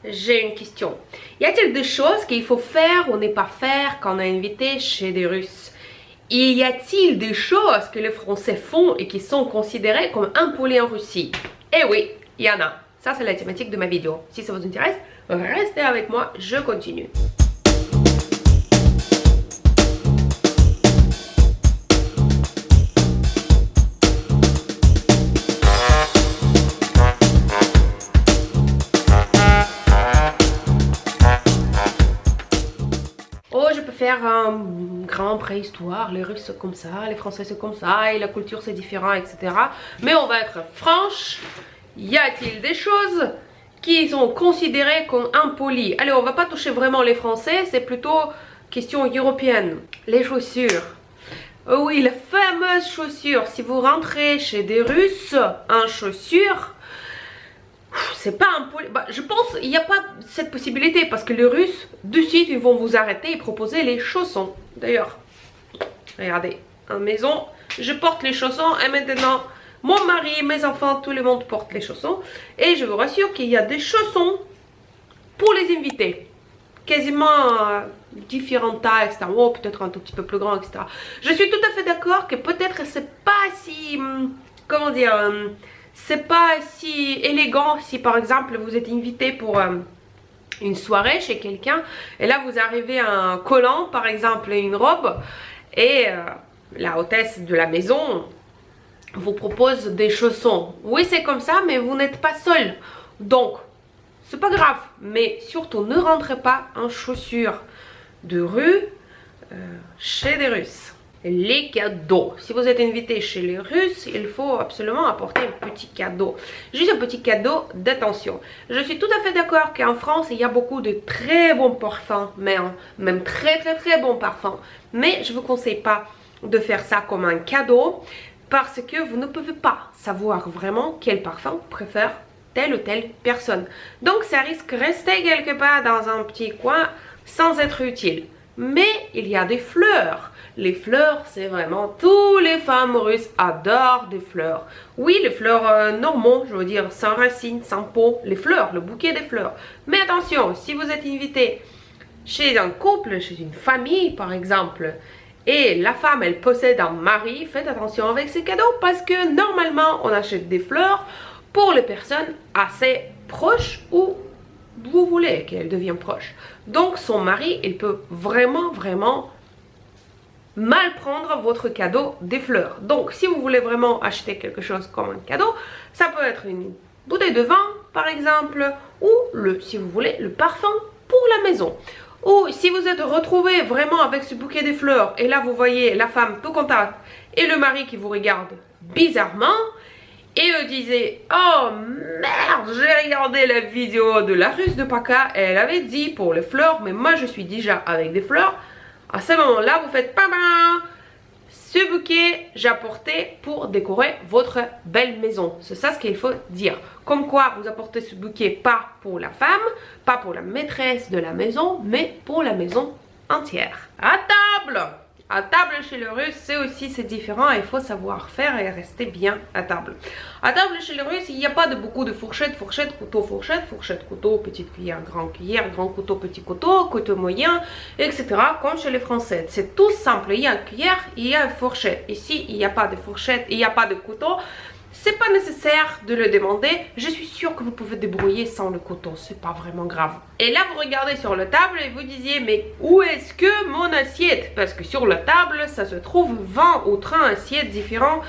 J'ai une question. Y a-t-il des choses qu'il faut faire ou ne pas faire quand on est invité chez des Russes? Et y a-t-il des choses que les Français font et qui sont considérées comme impolies en Russie? Eh oui, il y en a. Ça, c'est la thématique de ma vidéo. Si ça vous intéresse, restez avec moi, je continue. Oh, je peux faire un grand préhistoire, les Russes sont comme ça, les Français sont comme ça, et la culture c'est différent, etc. Mais on va être franche, y a-t-il des choses qui sont considérées comme impolies? Allez, on va pas toucher vraiment les Français, c'est plutôt question européenne. Les chaussures. Oh oui, les fameuses chaussures. Si vous rentrez chez des Russes en chaussures, c'est pas impoli. Bah, je pense qu'il n'y a pas cette possibilité parce que les Russes, de suite, ils vont vous arrêter et proposer les chaussons. D'ailleurs, regardez, en maison, je porte les chaussons et maintenant, mon mari, mes enfants, tout le monde porte les chaussons. Et je vous rassure qu'il y a des chaussons pour les invités. Quasiment différentes tailles, etc. Oh, peut-être un tout petit peu plus grand, etc. Je suis tout à fait d'accord que peut-être c'est pas si... comment dire... c'est pas si élégant si par exemple vous êtes invité pour une soirée chez quelqu'un et là vous arrivez à un collant par exemple et une robe et la hôtesse de la maison vous propose des chaussons. Oui, c'est comme ça, mais vous n'êtes pas seul, donc c'est pas grave, mais surtout ne rentrez pas en chaussures de rue chez des Russes. Les cadeaux. Si vous êtes invité chez les Russes, il faut absolument apporter un petit cadeau. Juste un petit cadeau d'attention. Je suis tout à fait d'accord qu'en France, il y a beaucoup de très bons parfums, mais même très bons parfums. Mais je ne vous conseille pas de faire ça comme un cadeau parce que vous ne pouvez pas savoir vraiment quel parfum préfère telle ou telle personne. Donc ça risque de rester quelque part dans un petit coin sans être utile. Mais il y a des fleurs. Les fleurs, c'est vraiment... Toutes les femmes russes adorent des fleurs. Oui, les fleurs normaux, je veux dire, sans racines, sans peau. Les fleurs, le bouquet des fleurs. Mais attention, si vous êtes invité chez un couple, chez une famille par exemple, et la femme, elle possède un mari, faites attention avec ces cadeaux parce que normalement, on achète des fleurs pour les personnes assez proches ou vous voulez qu'elle devienne proche. Donc son mari, il peut vraiment mal prendre votre cadeau des fleurs. Donc si vous voulez vraiment acheter quelque chose comme un cadeau, ça peut être une bouteille de vin par exemple, ou si vous voulez le parfum pour la maison. Ou si vous êtes retrouvé vraiment avec ce bouquet de fleurs et là vous voyez la femme tout contente et le mari qui vous regarde bizarrement, et eux disaient, oh merde, j'ai regardé la vidéo de la Russe de Paka et elle avait dit pour les fleurs, mais moi je suis déjà avec des fleurs. À ce moment-là, vous faites pas mal. Ce bouquet, j'ai apporté pour décorer votre belle maison. C'est ça ce qu'il faut dire. Comme quoi, vous apportez ce bouquet pas pour la femme, pas pour la maîtresse de la maison, mais pour la maison entière. À table! À table chez les Russes, c'est différent, il faut savoir faire et rester bien à table. À table chez les Russes, il n'y a pas beaucoup de fourchettes, fourchette, couteau, petite cuillère, grand couteau, petit couteau, couteau moyen, etc. Comme chez les Français. C'est tout simple, il y a une cuillère, il y a une fourchette. Ici, il n'y a pas de fourchette, il n'y a pas de couteau. C'est pas nécessaire de le demander, je suis sûre que vous pouvez débrouiller sans le couteau, c'est pas vraiment grave. Et là vous regardez sur la table et vous disiez, mais où est-ce que mon assiette? Parce que sur la table ça se trouve 20 ou 30 assiettes différentes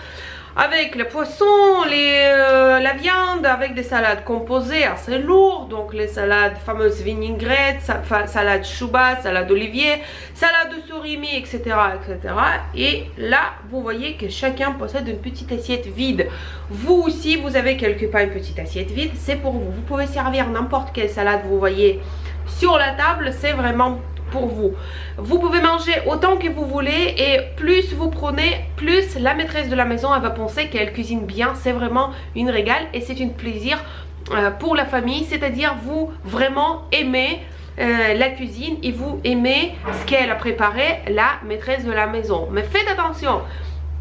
avec le poisson, la viande, avec des salades composées assez lourdes, donc les salades fameuses vinaigrettes, salade chouba, salade d'olivier, salade de surimi, etc., etc. Et là, vous voyez que chacun possède une petite assiette vide. Vous aussi, vous avez quelque part une petite assiette vide, c'est pour vous. Vous pouvez servir n'importe quelle salade vous voyez sur la table, c'est vraiment pour vous. Vous pouvez manger autant que vous voulez et plus vous prenez, plus la maîtresse de la maison elle va penser qu'elle cuisine bien. C'est vraiment une régale et c'est un plaisir pour la famille, c'est-à-dire vous vraiment aimez la cuisine et vous aimez ce qu'elle a préparé, la maîtresse de la maison. Mais faites attention,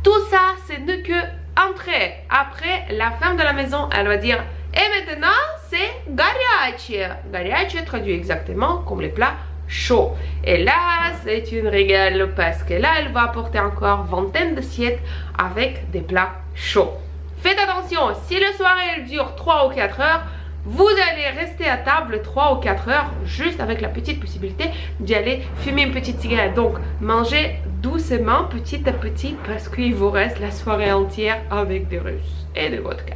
tout ça ce n'est que entrée. Après la femme de la maison elle va dire et maintenant c'est горячее. Горячее traduit exactement comme les plats chauds. Et là, c'est une régale parce que là, elle va apporter encore vingtaine d'assiettes avec des plats chauds. Faites attention, si la soirée elle dure 3 ou 4 heures, vous allez rester à table 3 ou 4 heures, juste avec la petite possibilité d'y aller fumer une petite cigarette. Donc, mangez doucement, petit à petit, parce qu'il vous reste la soirée entière avec des Russes et de vodka.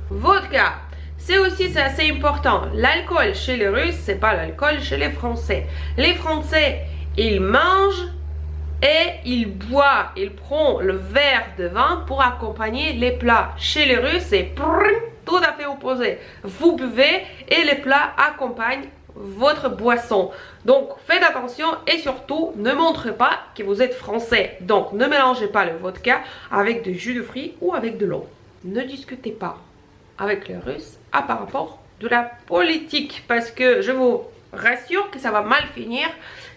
Vodka, c'est aussi c'est assez important. L'alcool chez les Russes, c'est pas l'alcool chez les Français. Les Français, ils mangent et ils boivent, ils prennent le verre de vin pour accompagner les plats. Chez les Russes, c'est tout à fait opposé. Vous buvez et les plats accompagnent votre boisson. Donc faites attention et surtout ne montrez pas que vous êtes français. Donc ne mélangez pas le vodka avec du jus de fruits ou avec de l'eau. Ne discutez pas avec les Russes à par rapport de la politique parce que je vous rassure que ça va mal finir.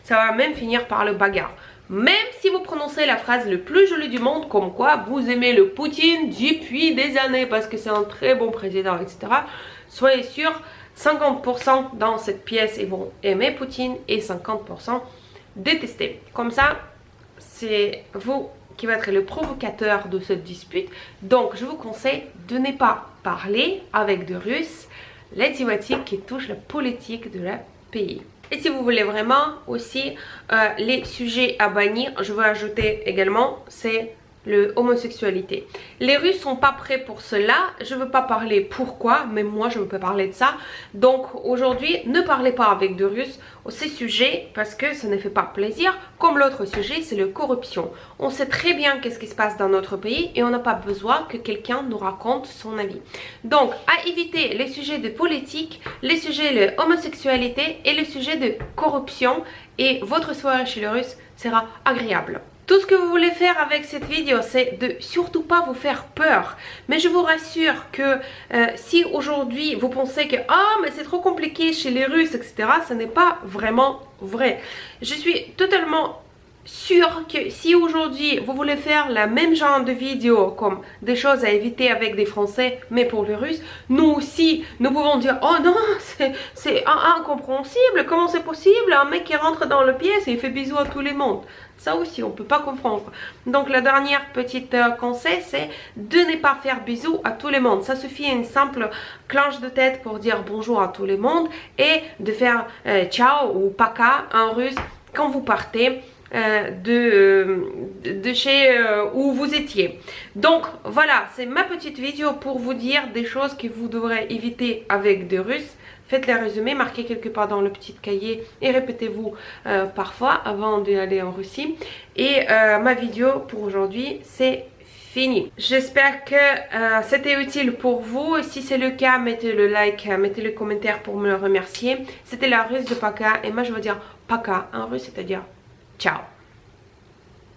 Ça va même finir par le bagarre. Même si vous prononcez la phrase le plus jolie du monde, comme quoi vous aimez le Poutine depuis des années parce que c'est un très bon président, etc. Soyez sûr, 50% dans cette pièce ils vont aimer Poutine et 50% détester. Comme ça, c'est vous qui va être le provocateur de cette dispute. Donc je vous conseille de ne pas parler avec des Russes les thématiques qui touchent la politique de la pays. Et si vous voulez vraiment aussi les sujets à bannir, je veux ajouter également, c'est l'homosexualité. Les Russes sont pas prêts pour cela. Je veux pas parler pourquoi, mais moi je veux pas parler de ça. Donc aujourd'hui, ne parlez pas avec des Russes au ces sujets parce que ça ne fait pas plaisir. Comme l'autre sujet, c'est la corruption. On sait très bien qu'est-ce qui se passe dans notre pays et on n'a pas besoin que quelqu'un nous raconte son avis. Donc à éviter les sujets de politique, les sujets de homosexualité et les sujets de corruption et votre soirée chez les Russes sera agréable. Tout ce que vous voulez faire avec cette vidéo, c'est de surtout pas vous faire peur. Mais je vous rassure que si aujourd'hui vous pensez que oh, mais c'est trop compliqué chez les Russes, etc., ce n'est pas vraiment vrai. Je suis totalement sûre que si aujourd'hui vous voulez faire la même genre de vidéo comme des choses à éviter avec des Français mais pour les Russes, nous aussi nous pouvons dire oh non c'est incompréhensible, comment c'est possible un mec qui rentre dans le pièce et il fait bisous à tout le monde. Ça aussi on peut pas comprendre. Donc la dernière petite conseil c'est de ne pas faire bisous à tout le monde. Ça suffit une simple clanche de tête pour dire bonjour à tout le monde et de faire ciao ou paka en russe quand vous partez de chez où vous étiez. Donc voilà, c'est ma petite vidéo pour vous dire des choses que vous devrez éviter avec des Russes. Faites les résumés, marquez quelque part dans le petit cahier et répétez-vous parfois avant d'aller en Russie. Et ma vidéo pour aujourd'hui c'est fini. J'espère que c'était utile pour vous. Si c'est le cas, mettez le like, mettez le commentaire pour me le remercier. C'était la Russe de Paka et moi je veux dire Paka en russe, c'est-à-dire ciao.